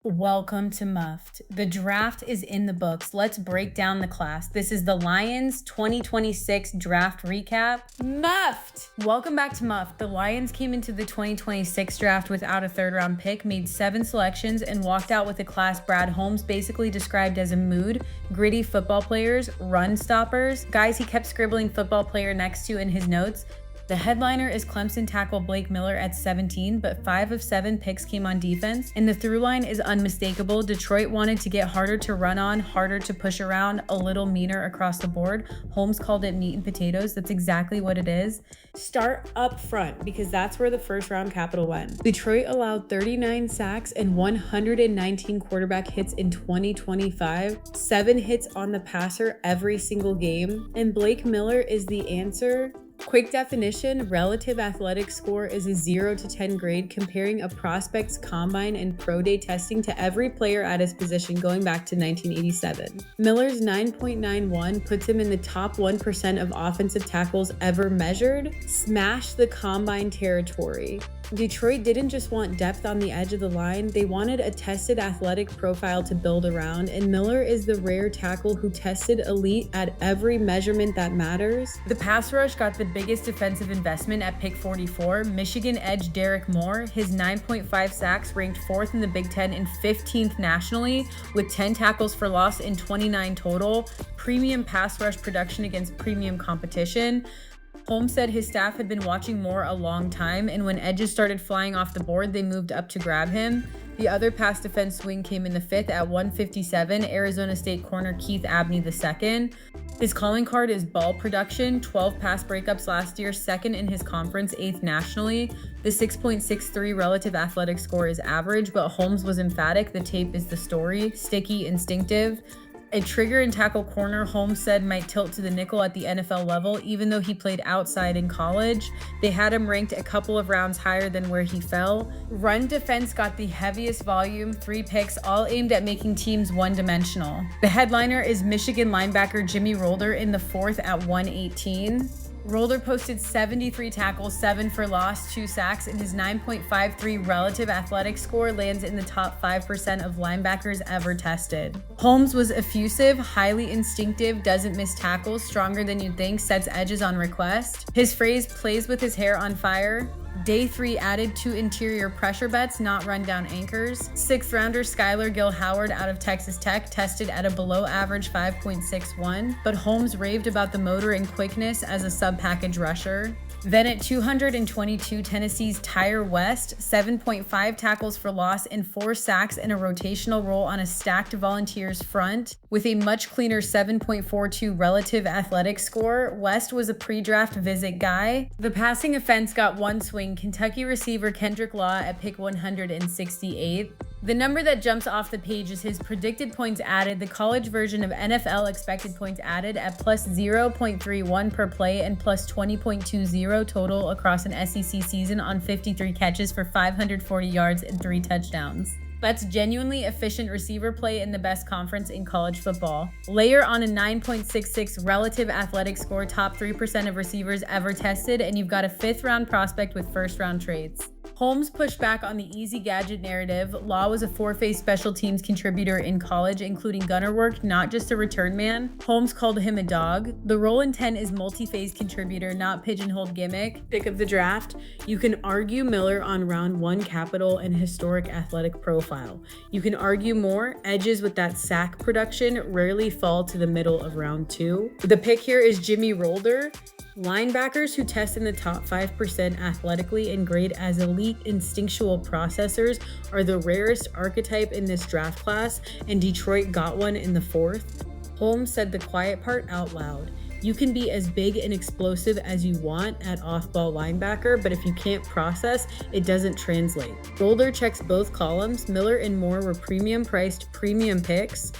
Welcome to Muffed. The draft is in the books. Let's break down the class. This is the Lions 2026 draft recap. Muffed! Welcome back to Muffed. The Lions came into the 2026 draft without a third-round pick, made 7 selections, and walked out with a class Brad Holmes basically described as a mood, gritty football players, run stoppers, guys he kept scribbling football player next to in his notes. The headliner is Clemson tackle Blake Miller at 17, but 5 of 7 picks came on defense, and the through line is unmistakable. Detroit wanted to get harder to run on, harder to push around, a little meaner across the board. Holmes called it meat and potatoes. That's exactly what it is. Start up front, because that's where the first round capital went. Detroit allowed 39 sacks and 119 quarterback hits in 2025, 7 hits on the passer every single game, and Blake Miller is the answer. Quick definition, relative athletic score is a 0 to 10 grade comparing a prospect's combine and pro day testing to every player at his position going back to 1987. Miller's 9.91 puts him in the top 1% of offensive tackles ever measured. Smash the combine territory. Detroit didn't just want depth on the edge of the line, they wanted a tested athletic profile to build around, and Miller is the rare tackle who tested elite at every measurement that matters. The pass rush got the biggest defensive investment at pick 44. Michigan edge Derek Moore, his 9.5 sacks ranked 4th in the Big Ten and 15th nationally, with 10 tackles for loss and 29 total. Premium pass rush production against premium competition. Holmes said his staff had been watching Moore a long time, and when edges started flying off the board, they moved up to grab him. The other pass defense swing came in the 5th at 157, Arizona State corner Keith Abney II. His calling card is ball production, 12 pass breakups last year, 2nd in his conference, 8th nationally. The 6.63 relative athletic score is average, but Holmes was emphatic. The tape is the story. Sticky, instinctive. A trigger and tackle corner, Holmes said, might tilt to the nickel at the NFL level, even though he played outside in college. They had him ranked a couple of rounds higher than where he fell. Run defense got the heaviest volume, 3 picks, all aimed at making teams one-dimensional. The headliner is Michigan linebacker Jimmy Rolder in the 4th at 118. Rolder posted 73 tackles, 7 for loss, 2 sacks, and his 9.53 relative athletic score lands in the top 5% of linebackers ever tested. Holmes was effusive, highly instinctive, doesn't miss tackles, stronger than you'd think, sets edges on request. His phrase plays with his hair on fire. Day 3 added 2 interior pressure bets, not rundown anchors. 6th rounder Skylar Gill Howard out of Texas Tech tested at a below average 5.61, but Holmes raved about the motor and quickness as a sub-package rusher. Then at 222, Tennessee's Tyre West, 7.5 tackles for loss and 4 sacks in a rotational role on a stacked Volunteers front. With a much cleaner 7.42 relative athletic score, West was a pre-draft visit guy. The passing offense got 1 swing, Kentucky receiver Kendrick Law at pick 168. The number that jumps off the page is his predicted points added, the college version of NFL expected points added at plus 0.31 per play and plus 20.20 total across an SEC season on 53 catches for 540 yards and 3 touchdowns. That's genuinely efficient receiver play in the best conference in college football. Layer on a 9.66 relative athletic score, top 3% of receivers ever tested, and you've got a 5th round prospect with 1st round traits. Holmes pushed back on the easy gadget narrative. Law was a 4-phase special teams contributor in college, including gunner work, not just a return man. Holmes called him a dog. The role in 10 is multi-phase contributor, not pigeonholed gimmick. Pick of the draft. You can argue Miller on round 1 capital and historic athletic profile. You can argue more. Edges with that sack production rarely fall to the middle of round 2. The pick here is Jimmy Rolder. Linebackers who test in the top 5% athletically and grade as elite instinctual processors are the rarest archetype in this draft class, and Detroit got one in the 4th. Holmes said the quiet part out loud. You can be as big and explosive as you want at off-ball linebacker, but if you can't process, it doesn't translate. Rolder checks both columns. Miller and Moore were premium-priced premium picks.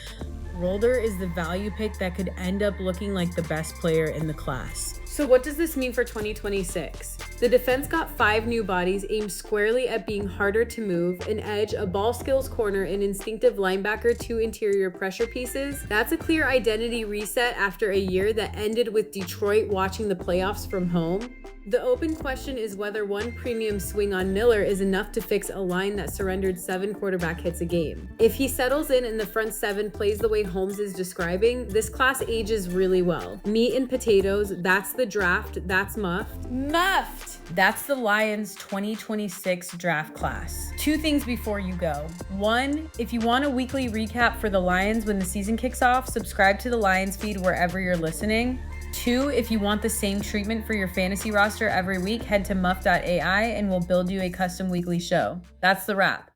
Rolder is the value pick that could end up looking like the best player in the class. So what does this mean for 2026? The defense got 5 new bodies aimed squarely at being harder to move, an edge, a ball skills corner, an instinctive linebacker, 2 interior pressure pieces. That's a clear identity reset after a year that ended with Detroit watching the playoffs from home. The open question is whether one premium swing on Miller is enough to fix a line that surrendered 7 quarterback hits a game. If he settles in and the front 7 plays the way Holmes is describing, this class ages really well. Meat and potatoes, that's the draft, that's muffed. Muffed! That's the Lions 2026 draft class. 2 things before you go. 1, if you want a weekly recap for the Lions when the season kicks off, subscribe to the Lions feed wherever you're listening. 2, if you want the same treatment for your fantasy roster every week, head to muff.ai and we'll build you a custom weekly show. That's the wrap.